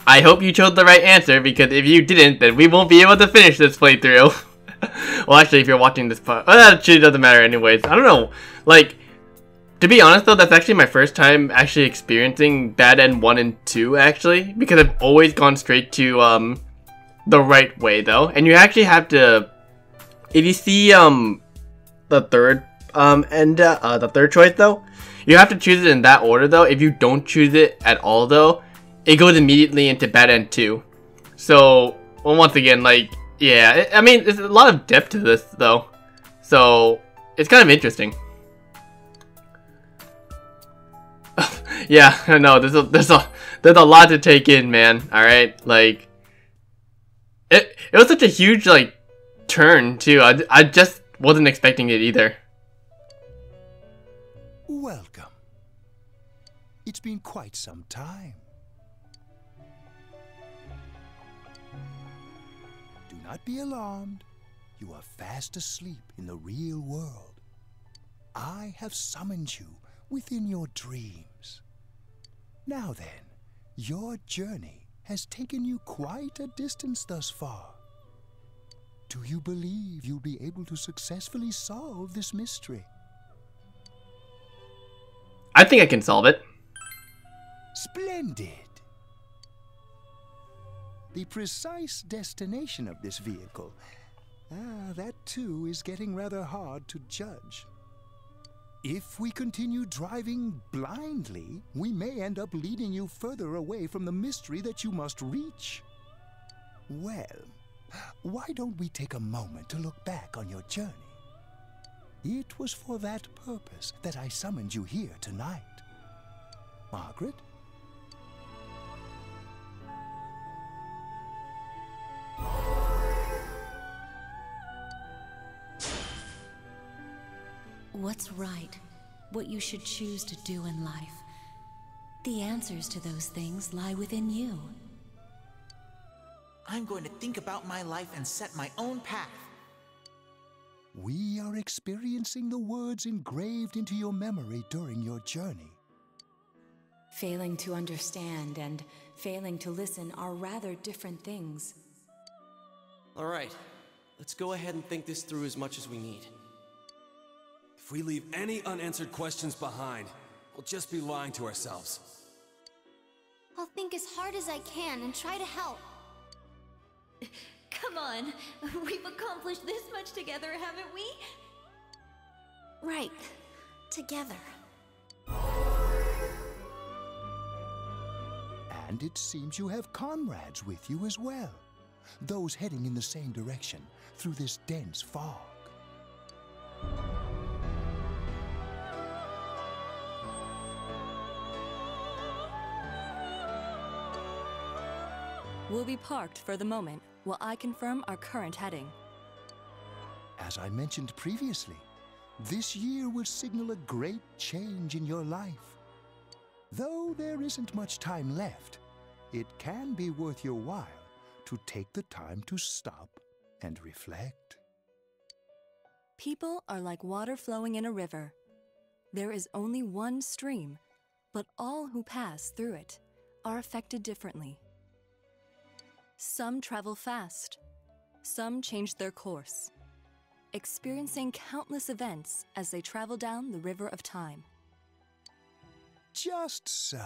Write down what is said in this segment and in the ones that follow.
I hope you chose the right answer, because if you didn't, then we won't be able to finish this playthrough. Well, actually, if you're watching this part, well, that actually doesn't matter anyways. I don't know. Like, to be honest though, that's actually my first time actually experiencing Bad End 1 and 2, actually. Because I've always gone straight to, the right way, though. And you actually have to... If you see, the third, the third choice, though, you have to choose it in that order, though. If you don't choose it at all, though, it goes immediately into Bad End 2. So, well, once again, like, yeah, I mean, there's a lot of depth to this, though. So, it's kind of interesting. Yeah, I know, there's a lot to take in, man, alright? Like, it was such a huge, like, turn, too. I just wasn't expecting it either. Welcome. It's been quite some time. Do not be alarmed. You are fast asleep in the real world. I have summoned you within your dreams. Now then, your journey has taken you quite a distance thus far. Do you believe you'll be able to successfully solve this mystery? I think I can solve it. Splendid! The precise destination of this vehicle, that too is getting rather hard to judge. If we continue driving blindly, we may end up leading you further away from the mystery that you must reach. Well, why don't we take a moment to look back on your journey? It was for that purpose that I summoned you here tonight. Margaret? What's right? What you should choose to do in life? The answers to those things lie within you. I'm going to think about my life and set my own path. We are experiencing the words engraved into your memory during your journey. Failing to understand and failing to listen are rather different things. All right, let's go ahead and think this through as much as we need. If we leave any unanswered questions behind, we'll just be lying to ourselves. I'll think as hard as I can and try to help. Come on, we've accomplished this much together, haven't we? Right. Together. And it seems you have comrades with you as well. Those heading in the same direction through this dense fog. We'll be parked for the moment while I confirm our current heading. As I mentioned previously, this year will signal a great change in your life. Though there isn't much time left, it can be worth your while to take the time to stop and reflect. People are like water flowing in a river. There is only one stream, but all who pass through it are affected differently. Some travel fast, some change their course, experiencing countless events as they travel down the river of time. Just so.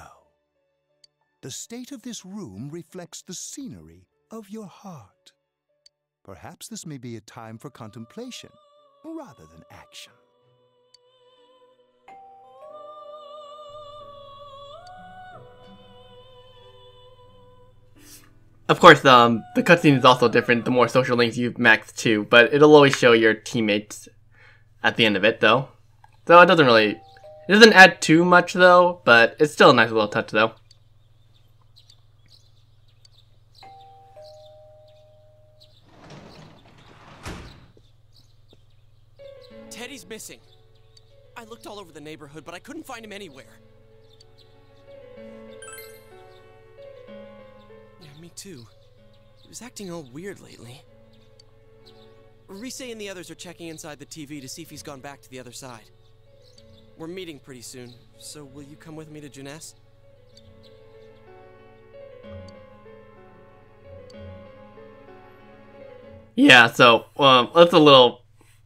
The state of this room reflects the scenery of your heart. Perhaps this may be a time for contemplation rather than action. Of course, the cutscene is also different the more social links you've maxed too, but it'll always show your teammates at the end of it, though. So it doesn't add too much, though, but it's still a nice little touch, though. Teddy's missing. I looked all over the neighborhood, but I couldn't find him anywhere. Yeah, me too. He was acting all weird lately. Rise and the others are checking inside the TV to see if he's gone back to the other side. We're meeting pretty soon, so will you come with me to Junes? Yeah, so, that's a little...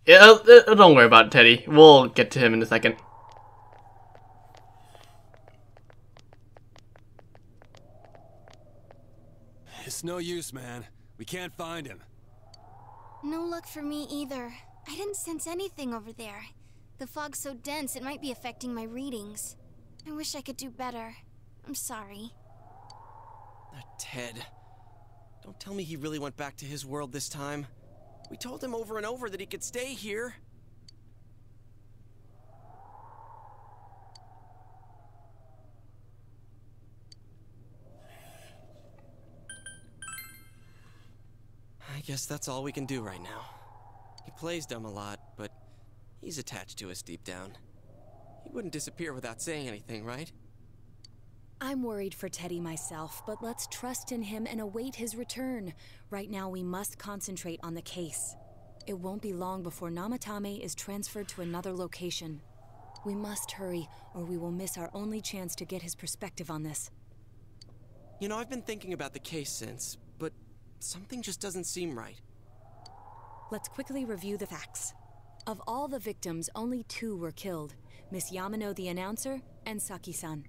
don't worry about it, Teddy. We'll get to him in a second. It's no use, man. We can't find him. No luck for me either. I didn't sense anything over there. The fog's so dense it might be affecting my readings. I wish I could do better. I'm sorry. Ted. Don't tell me he really went back to his world this time. We told him over and over that he could stay here. I guess that's all we can do right now. He plays dumb a lot, but he's attached to us deep down. He wouldn't disappear without saying anything, right? I'm worried for Teddy myself, but let's trust in him and await his return. Right now, we must concentrate on the case. It won't be long before Namatame is transferred to another location. We must hurry, or we will miss our only chance to get his perspective on this. You know, I've been thinking about the case since, but something just doesn't seem right. Let's quickly review the facts. Of all the victims, only 2 were killed. Miss Yamano the announcer, and Saki-san.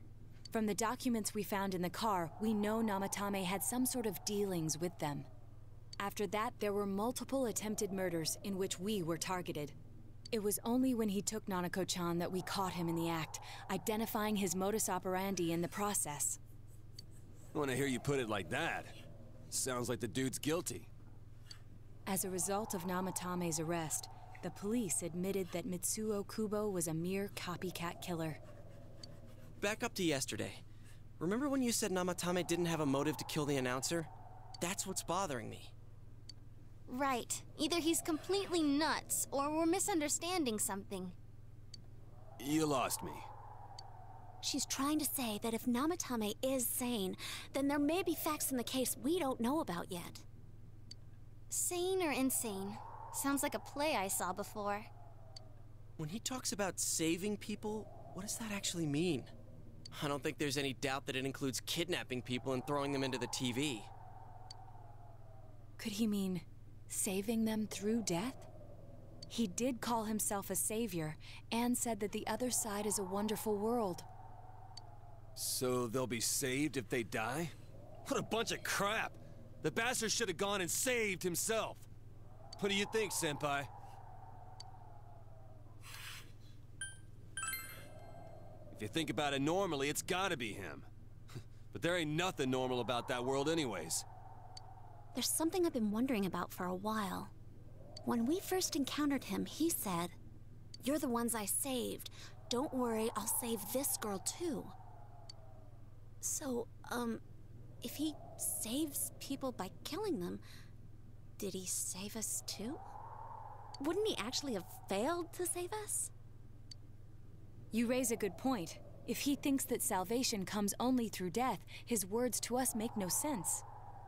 From the documents we found in the car, we know Namatame had some sort of dealings with them. After that, there were multiple attempted murders in which we were targeted. It was only when he took Nanako-chan that we caught him in the act, identifying his modus operandi in the process. I want to hear you put it like that. Sounds like the dude's guilty. As a result of Namatame's arrest, the police admitted that Mitsuo Kubo was a mere copycat killer. Back up to yesterday. Remember when you said Namatame didn't have a motive to kill the announcer? That's what's bothering me. Right. Either he's completely nuts, or we're misunderstanding something. You lost me. She's trying to say that if Namatame is sane, then there may be facts in the case we don't know about yet. Sane or insane? Sounds like a play I saw before. When he talks about saving people, what does that actually mean? I don't think there's any doubt that it includes kidnapping people and throwing them into the TV. Could he mean saving them through death? He did call himself a savior and said that the other side is a wonderful world. So they'll be saved if they die? What a bunch of crap! The bastard should have gone and saved himself. What do you think, Senpai? If you think about it normally, it's gotta be him. But there ain't nothing normal about that world anyways. There's something I've been wondering about for a while. When we first encountered him, he said, "You're the ones I saved. Don't worry, I'll save this girl too." So, if he saves people by killing them, did he save us too? Wouldn't he actually have failed to save us? You raise a good point. If he thinks that salvation comes only through death, his words to us make no sense.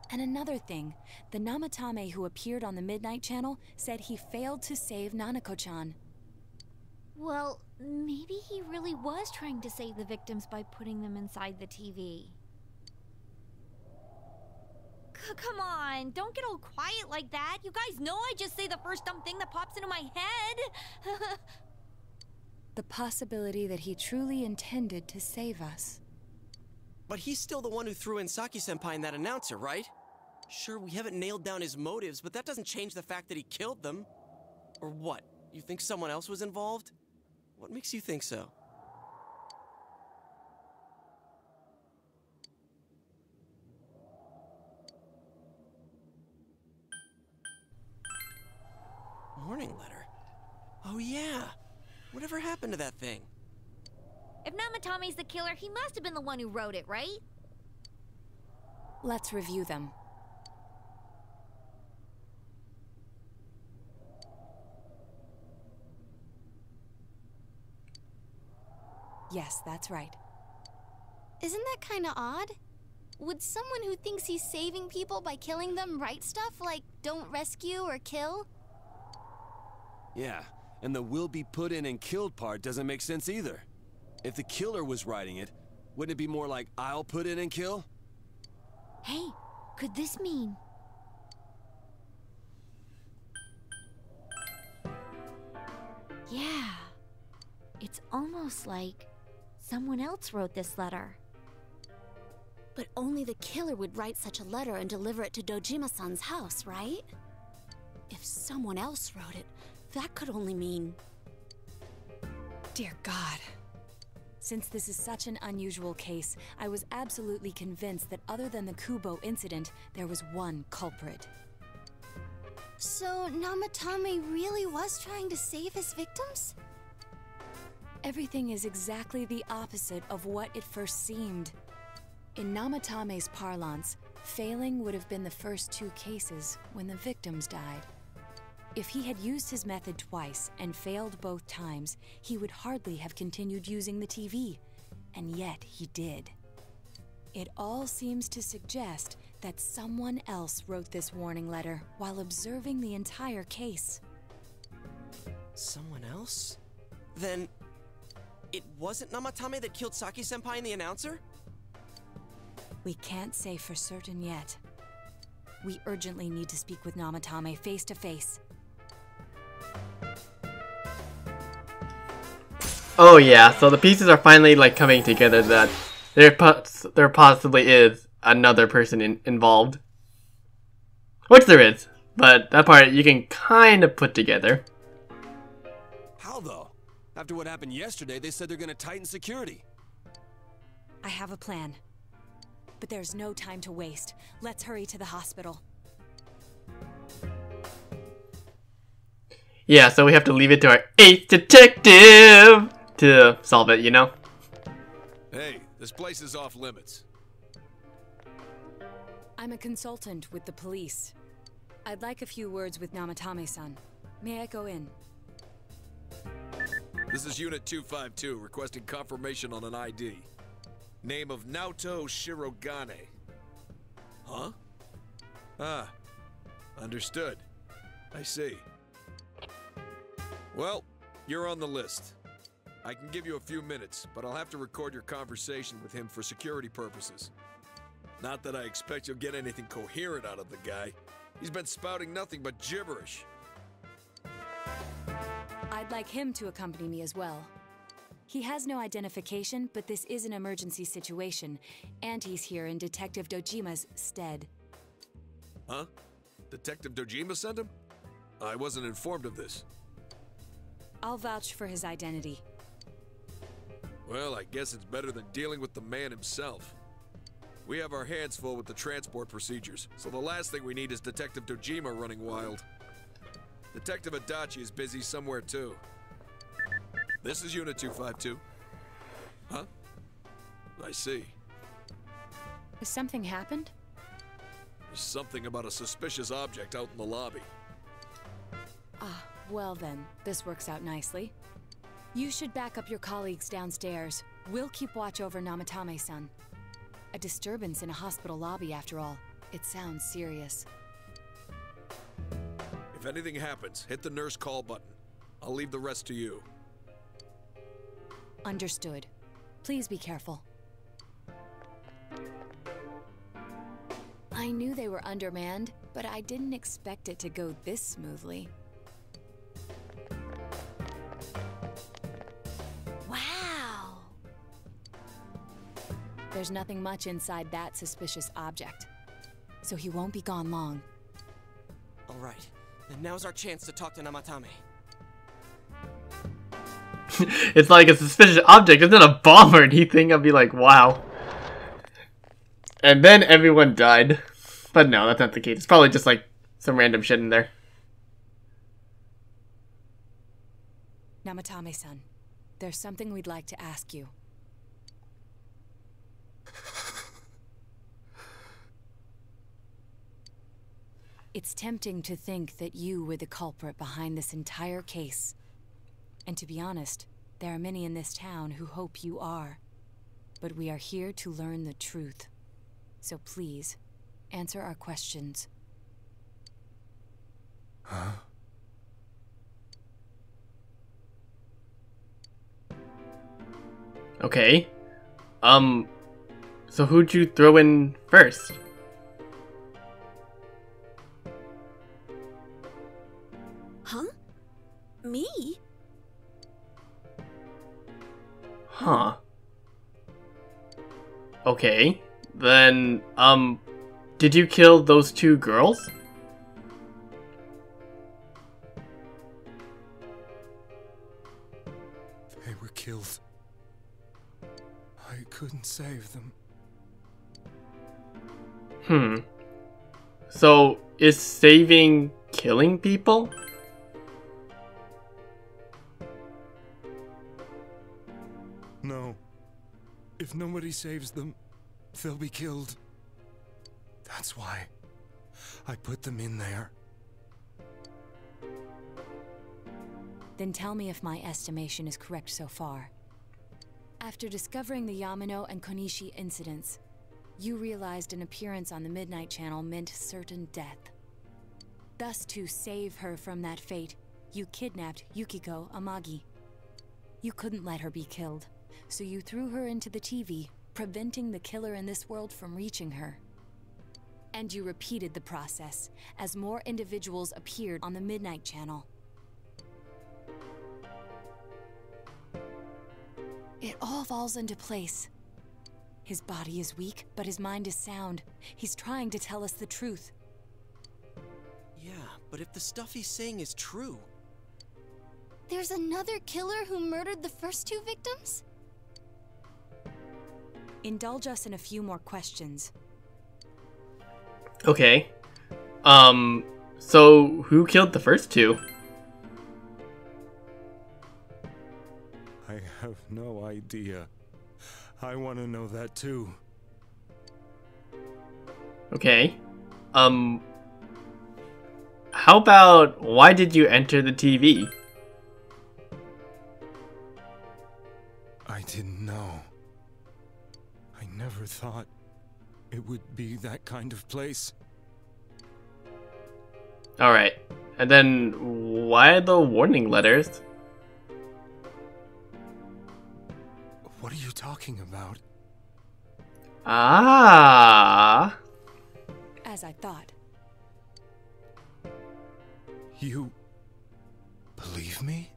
And another thing, the Namatame who appeared on the Midnight Channel said he failed to save Nanako-chan. Well, maybe he really was trying to save the victims by putting them inside the TV. Come on, don't get all quiet like that. You guys know I just say the first dumb thing that pops into my head. The possibility that he truly intended to save us. But he's still the one who threw in Saki-senpai and that announcer, right? Sure, we haven't nailed down his motives, but that doesn't change the fact that he killed them. Or what? You think someone else was involved? What makes you think so? Warning letter? Oh yeah! Whatever happened to that thing? If Namatame's the killer, he must have been the one who wrote it, right? Let's review them. Yes, that's right. Isn't that kinda odd? Would someone who thinks he's saving people by killing them write stuff like, "Don't rescue or kill"? Yeah, and the "will be put in and killed" part doesn't make sense either. If the killer was writing it, wouldn't it be more like, "I'll put in and kill"? Hey, could this mean... Almost like someone else wrote this letter. But only the killer would write such a letter and deliver it to Dojima-san's house, right? If someone else wrote it, that could only mean... Dear God. Since this is such an unusual case, I was absolutely convinced that other than the Kubo incident, there was one culprit. So, Namatame really was trying to save his victims? Everything is exactly the opposite of what it first seemed. In Namatame's parlance, failing would have been the first two cases when the victims died. If he had used his method twice and failed both times, he would hardly have continued using the TV, and yet he did. It all seems to suggest that someone else wrote this warning letter while observing the entire case. Someone else? Then... it wasn't Namatame that killed Saki-senpai and the announcer? We can't say for certain yet. We urgently need to speak with Namatame face to face. Oh yeah, so the pieces are finally like coming together that there possibly is another person involved. Which there is, but that part you can kind of put together. How though? After what happened yesterday, they said they're gonna tighten security. I have a plan. But there's no time to waste. Let's hurry to the hospital. Yeah, so we have to leave it to our 8th detective to solve it, you know? Hey, this place is off limits. I'm a consultant with the police. I'd like a few words with Namatame-san. May I go in? This is Unit 252, requesting confirmation on an ID. Name of Naoto Shirogane. Huh? Ah, understood. I see. Well, you're on the list. I can give you a few minutes, but I'll have to record your conversation with him for security purposes. Not that I expect you'll get anything coherent out of the guy. He's been spouting nothing but gibberish. I'd like him to accompany me as well. He has no identification, but this is an emergency situation, and he's here in Detective Dojima's stead. Huh? Detective Dojima sent him? I wasn't informed of this. I'll vouch for his identity. Well, I guess it's better than dealing with the man himself. We have our hands full with the transport procedures, so the last thing we need is Detective Dojima running wild. Detective Adachi is busy somewhere too. This is Unit 252. Huh? I see. Has something happened? There's something about a suspicious object out in the lobby. Ah, well then, this works out nicely. You should back up your colleagues downstairs. We'll keep watch over Namatame-san. A disturbance in a hospital lobby, after all. It sounds serious. If anything happens, hit the nurse call button. I'll leave the rest to you. Understood. Please be careful. I knew they were undermanned, but I didn't expect it to go this smoothly. Wow! There's nothing much inside that suspicious object, so he won't be gone long. All right, then now's our chance to talk to Namatame. It's like a suspicious object, isn't it a bomb or anything? I'd be like, wow. And then everyone died. But no, that's not the case. It's probably just like some random shit in there. Namatame-san, there's something we'd like to ask you. It's tempting to think that you were the culprit behind this entire case. And to be honest, there are many in this town who hope you are. But we are here to learn the truth. So please, answer our questions. Huh? Okay. So who'd you throw in first? Huh? Me? Okay. Then, did you kill those 2 girls? They were killed. I couldn't save them. So, is saving killing people? No. If nobody saves them, they'll be killed. That's why I put them in there. Then tell me if my estimation is correct so far. After discovering the Yamano and Konishi incidents, you realized an appearance on the Midnight Channel meant certain death. Thus, to save her from that fate, you kidnapped Yukiko Amagi. You couldn't let her be killed, so you threw her into the TV, preventing the killer in this world from reaching her. And you repeated the process, as more individuals appeared on the Midnight Channel. It all falls into place. His body is weak, but his mind is sound. He's trying to tell us the truth. Yeah, but if the stuff he's saying is true... There's another killer who murdered the first 2 victims? Indulge us in a few more questions. Okay. So who killed the first 2? I have no idea. I want to know that too. Okay. How about, why did you enter the TV? I didn't know. I never thought it would be that kind of place. Alright. And then, why the warning letters? What are you talking about? Ah. As I thought. You believe me?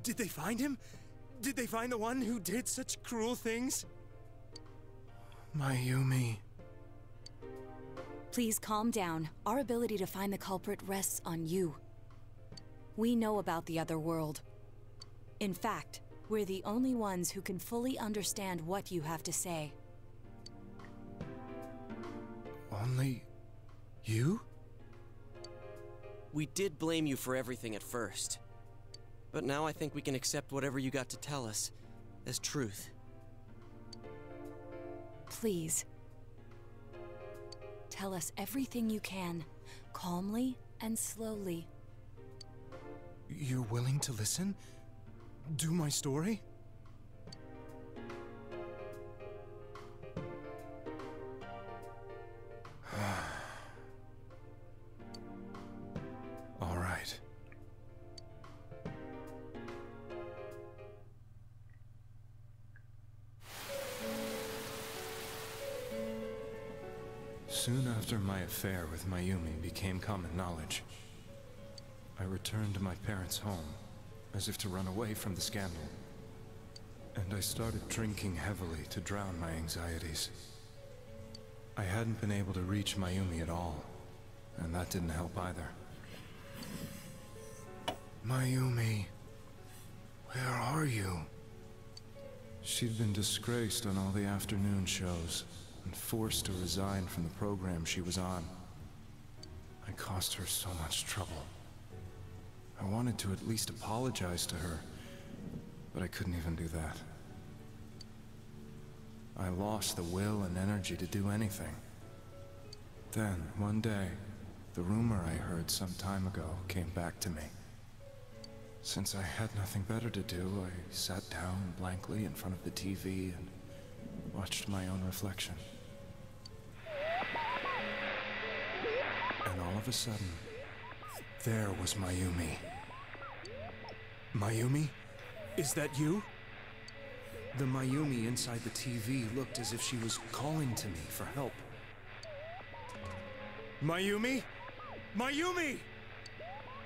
Did they find him? Did they find the one who did such cruel things? Mayumi. Please calm down. Our ability to find the culprit rests on you. We know about the other world. In fact, we're the only ones who can fully understand what you have to say. Only you? We did blame you for everything at first. But now I think we can accept whatever you got to tell us as truth. Please. Tell us everything you can, calmly and slowly. You're willing to listen? Do my story? All right. Soon after my affair with Mayumi became common knowledge, I returned to my parents' home, as if to run away from the scandal. And I started drinking heavily to drown my anxieties. I hadn't been able to reach Mayumi at all, and that didn't help either. Mayumi, where are you? She'd been disgraced on all the afternoon shows, and forced to resign from the program she was on. I caused her so much trouble. I wanted to at least apologize to her, but I couldn't even do that. I lost the will and energy to do anything. Then, one day, the rumor I heard some time ago came back to me. Since I had nothing better to do, I sat down blankly in front of the TV and watched my own reflection. And all of a sudden, there was Mayumi. Mayumi? Is that you? The Mayumi inside the TV looked as if she was calling to me for help. Mayumi? Mayumi!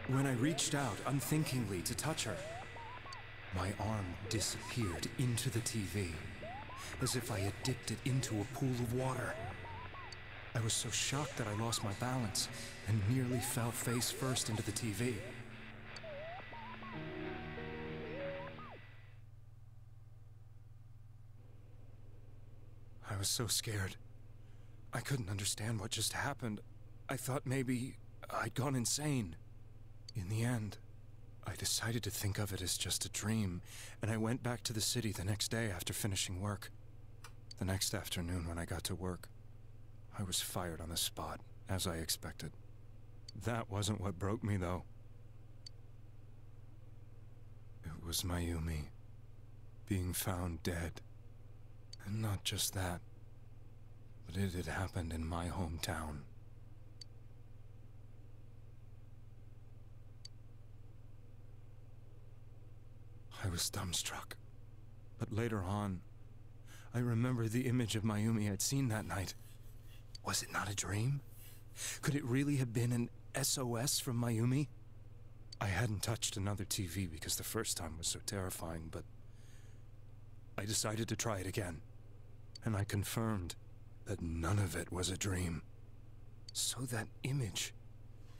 When I reached out unthinkingly to touch her, my arm disappeared into the TV, as if I had dipped it into a pool of water. I was so shocked that I lost my balance and nearly fell face first into the TV. I was so scared. I couldn't understand what just happened. I thought maybe I'd gone insane. In the end, I decided to think of it as just a dream, and I went back to the city the next day after finishing work. The next afternoon when I got to work, I was fired on the spot, as I expected. That wasn't what broke me, though. It was Mayumi being found dead. And not just that, but it had happened in my hometown. I was dumbstruck. But later on, I remember the image of Mayumi I'd seen that night. Was it not a dream? Could it really have been an SOS from Mayumi? I hadn't touched another TV because the first time was so terrifying, but I decided to try it again. And I confirmed that none of it was a dream. So that image,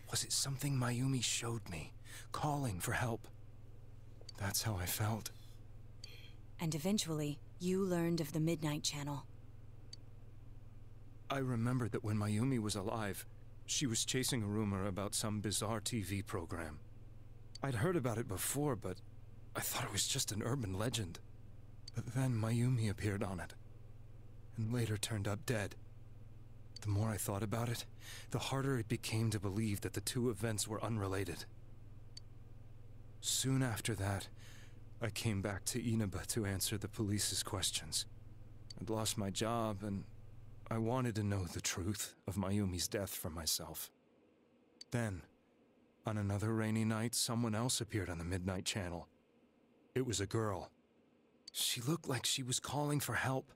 was it something Mayumi showed me, calling for help? That's how I felt. And eventually, you learned of the Midnight Channel. I remembered that when Mayumi was alive, she was chasing a rumor about some bizarre TV program. I'd heard about it before, but I thought it was just an urban legend. But then Mayumi appeared on it, and later turned up dead. The more I thought about it, the harder it became to believe that the two events were unrelated. Soon after that, I came back to Inaba to answer the police's questions. I'd lost my job, and I wanted to know the truth of Mayumi's death for myself. Then, on another rainy night, someone else appeared on the Midnight Channel. It was a girl. She looked like she was calling for help,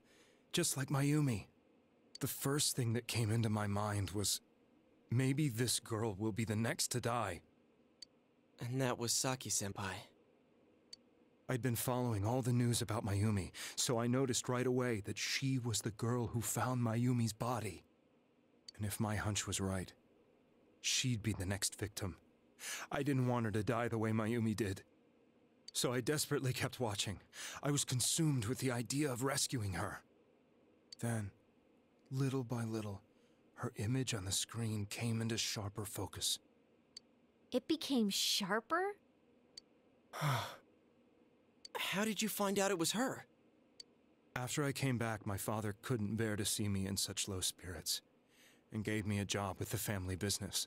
just like Mayumi. The first thing that came into my mind was, maybe this girl will be the next to die. And that was Saki-senpai. I'd been following all the news about Mayumi, so I noticed right away that she was the girl who found Mayumi's body. And if my hunch was right, she'd be the next victim. I didn't want her to die the way Mayumi did. So I desperately kept watching. I was consumed with the idea of rescuing her. Then, little by little, her image on the screen came into sharper focus. It became sharper? How did you find out it was her? After I came back, my father couldn't bear to see me in such low spirits, and gave me a job with the family business.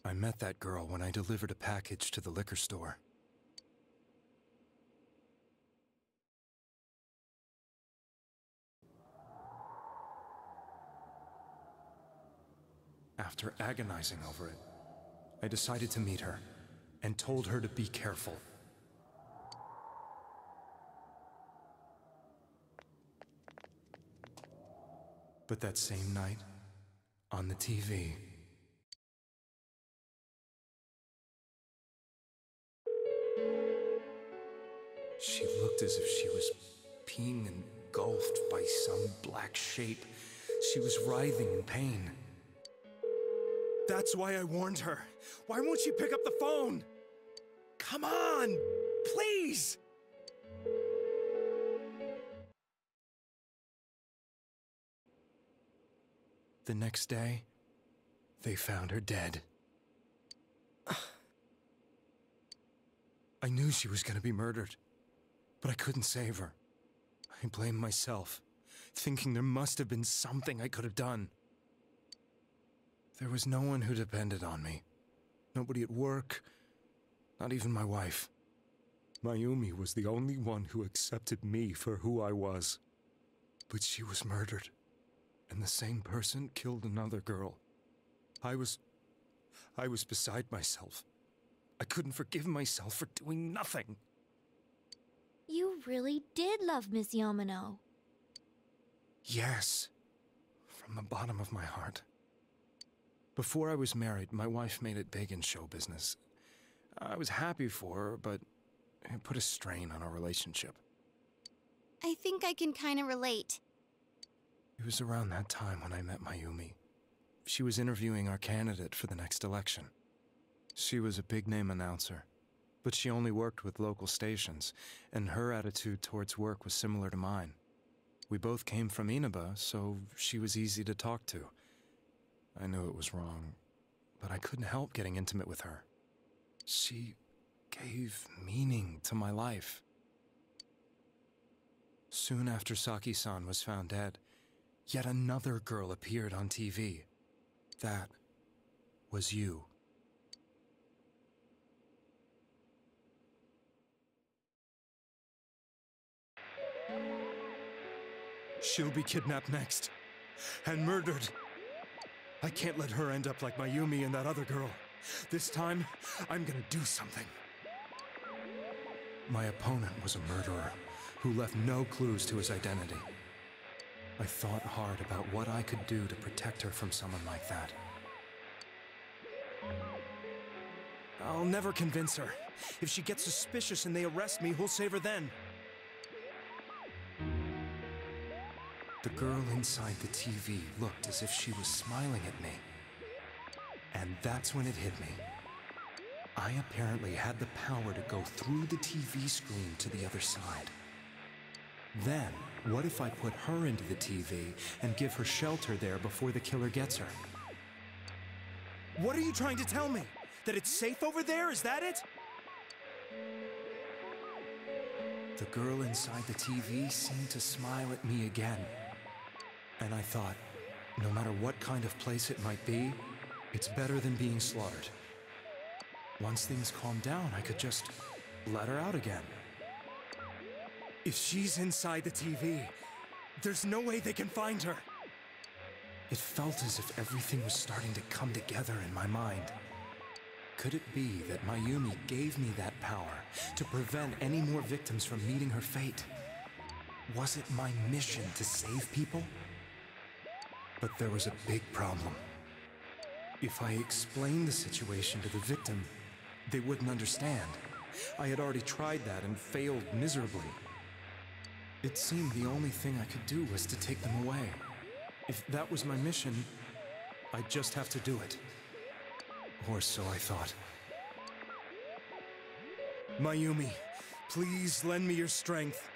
I met that girl when I delivered a package to the liquor store. After agonizing over it, I decided to meet her, and told her to be careful. But that same night, on the TV, she looked as if she was being engulfed by some black shape. She was writhing in pain. That's why I warned her. Why won't she pick up the phone? Come on, please! The next day, they found her dead. I knew she was going to be murdered, but I couldn't save her. I blamed myself, thinking there must have been something I could have done. There was no one who depended on me. Nobody at work, not even my wife. Mayumi was the only one who accepted me for who I was. But she was murdered, and the same person killed another girl. I was beside myself. I couldn't forgive myself for doing nothing. You really did love Miss Yamano. Yes, from the bottom of my heart. Before I was married, my wife made it big in show business. I was happy for her, but it put a strain on our relationship. I think I can kind of relate. It was around that time when I met Mayumi. She was interviewing our candidate for the next election. She was a big-name announcer, but she only worked with local stations, and her attitude towards work was similar to mine. We both came from Inaba, so she was easy to talk to. I knew it was wrong, but I couldn't help getting intimate with her. She gave meaning to my life. Soon after Saki-san was found dead, yet another girl appeared on TV. That was you. She'll be kidnapped next, and murdered. I can't let her end up like Mayumi and that other girl. This time, I'm gonna do something. My opponent was a murderer who left no clues to his identity. I thought hard about what I could do to protect her from someone like that. I'll never convince her. If she gets suspicious and they arrest me, who'll save her then? The girl inside the TV looked as if she was smiling at me. And that's when it hit me. I apparently had the power to go through the TV screen to the other side. Then, what if I put her into the TV and give her shelter there before the killer gets her? What are you trying to tell me? That it's safe over there? Is that it? The girl inside the TV seemed to smile at me again. And I thought, no matter what kind of place it might be, it's better than being slaughtered. Once things calmed down, I could just let her out again. If she's inside the TV, there's no way they can find her. It felt as if everything was starting to come together in my mind. Could it be that Mayumi gave me that power to prevent any more victims from meeting her fate? Was it my mission to save people? But there was a big problem. If I explained the situation to the victim, they wouldn't understand. I had already tried that and failed miserably. It seemed the only thing I could do was to take them away. If that was my mission, I'd just have to do it. Or so I thought. Mayumi, please lend me your strength.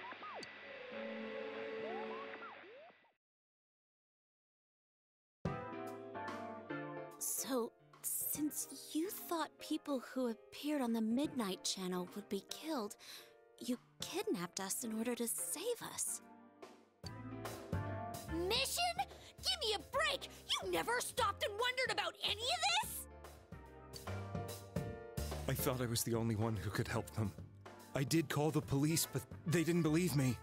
So, since you thought people who appeared on the Midnight Channel would be killed, you kidnapped us in order to save us. Mission? Give me a break! You never stopped and wondered about any of this? I thought I was the only one who could help them. I did call the police, but they didn't believe me.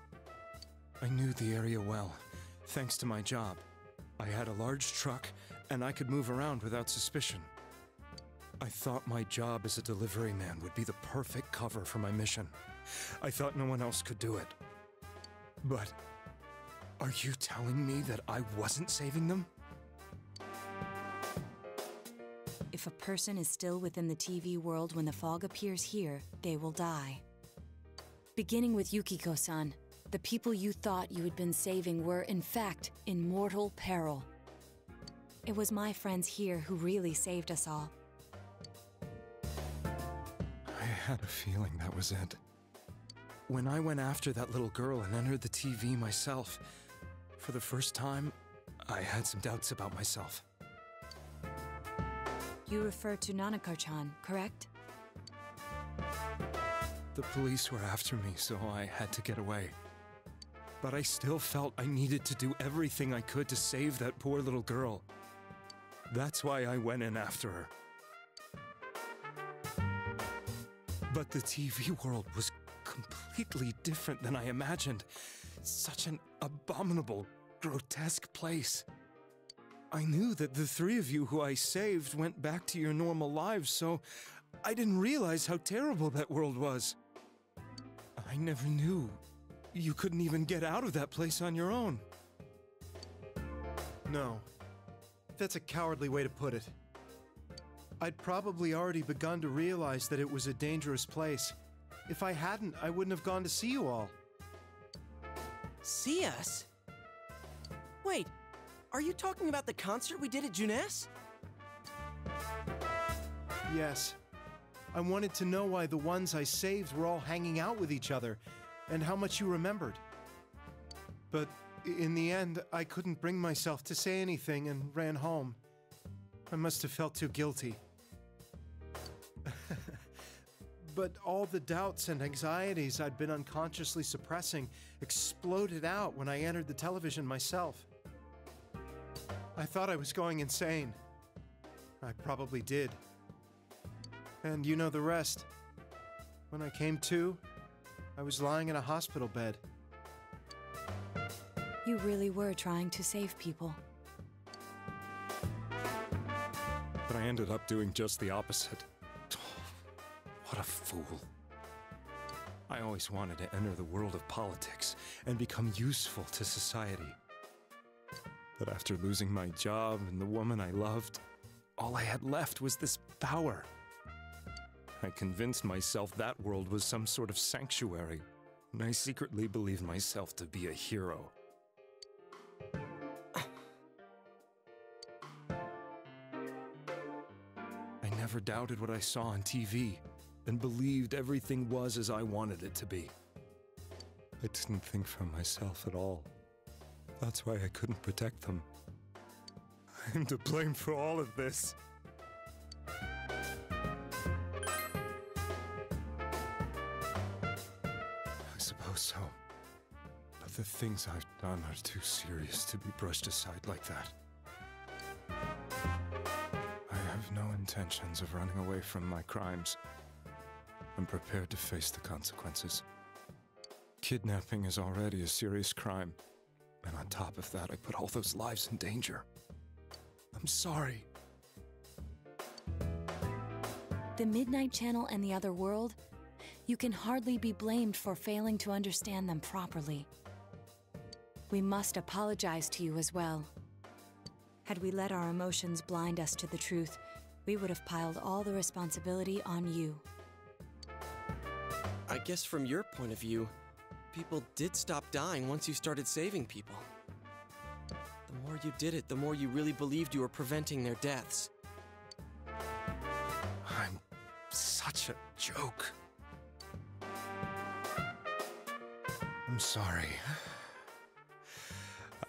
I knew the area well, thanks to my job. I had a large truck, and I could move around without suspicion. I thought my job as a delivery man would be the perfect cover for my mission. I thought no one else could do it. But are you telling me that I wasn't saving them? If a person is still within the TV world when the fog appears here, they will die. Beginning with Yukiko-san, the people you thought you had been saving were, in fact, in mortal peril. It was my friends here who really saved us all. I had a feeling that was it. When I went after that little girl and entered the TV myself, for the first time, I had some doubts about myself. You refer to Nanakar-chan, correct? The police were after me, so I had to get away. But I still felt I needed to do everything I could to save that poor little girl. That's why I went in after her. But the TV world was completely different than I imagined. Such an abominable, grotesque place. I knew that the three of you who I saved went back to your normal lives, so I didn't realize how terrible that world was. I never knew you couldn't even get out of that place on your own. No. That's a cowardly way to put it. I'd probably already begun to realize that it was a dangerous place. If I hadn't, I wouldn't have gone to see you all. See us? Wait, are you talking about the concert we did at Junes? Yes. I wanted to know why the ones I saved were all hanging out with each other, and how much you remembered. But in the end, I couldn't bring myself to say anything and ran home. I must have felt too guilty. But all the doubts and anxieties I'd been unconsciously suppressing exploded out when I entered the television myself. I thought I was going insane. I probably did. And you know the rest. When I came to, I was lying in a hospital bed. You really were trying to save people. But I ended up doing just the opposite. What a fool. I always wanted to enter the world of politics and become useful to society. But after losing my job and the woman I loved, all I had left was this power. I convinced myself that world was some sort of sanctuary, and I secretly believed myself to be a hero. I never doubted what I saw on TV, and believed everything was as I wanted it to be. I didn't think for myself at all. That's why I couldn't protect them. I'm to blame for all of this. I suppose so. But the things I've done are too serious to be brushed aside like that. I have no intentions of running away from my crimes. I'm prepared to face the consequences. Kidnapping is already a serious crime, and on top of that, I put all those lives in danger. I'm sorry. The Midnight Channel and the other world, you can hardly be blamed for failing to understand them properly. We must apologize to you as well. Had we let our emotions blind us to the truth, we would have piled all the responsibility on you. I guess from your point of view, people did stop dying once you started saving people. The more you did it, the more you really believed you were preventing their deaths. I'm such a joke. I'm sorry.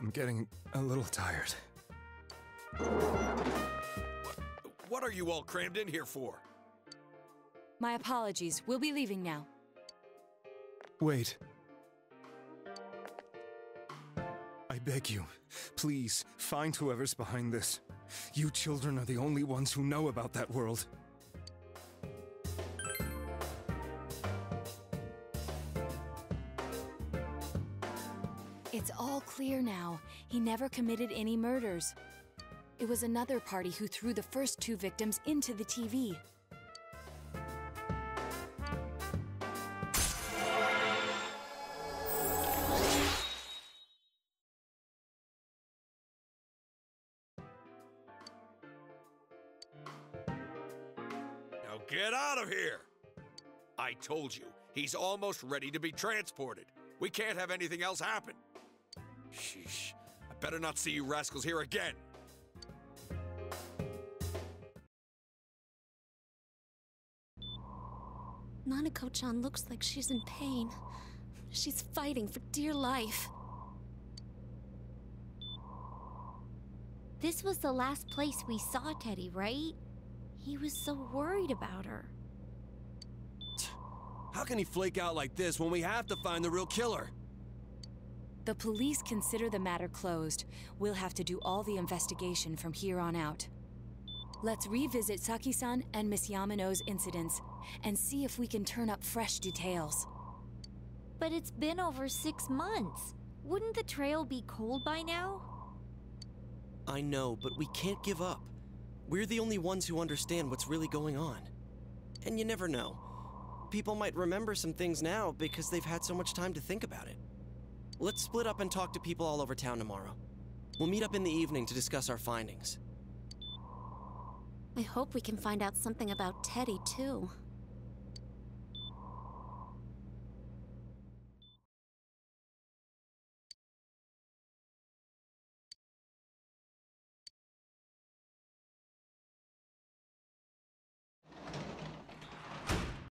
I'm getting a little tired. What are you all crammed in here for? My apologies. We'll be leaving now. Wait. I beg you, please, find whoever's behind this. You children are the only ones who know about that world. It's all clear now. He never committed any murders. It was another party who threw the first two victims into the TV. Now get out of here! I told you, he's almost ready to be transported. We can't have anything else happen. Sheesh. I better not see you rascals here again. Nanako-chan looks like she's in pain. She's fighting for dear life. This was the last place we saw Teddy, right? He was so worried about her. How can he flake out like this when we have to find the real killer? The police consider the matter closed. We'll have to do all the investigation from here on out. Let's revisit Saki-san and Miss Yamano's incidents and see if we can turn up fresh details. But it's been over 6 months. Wouldn't the trail be cold by now? I know, but we can't give up. We're the only ones who understand what's really going on. And you never know. People might remember some things now because they've had so much time to think about it. Let's split up and talk to people all over town tomorrow. We'll meet up in the evening to discuss our findings. I hope we can find out something about Teddy, too.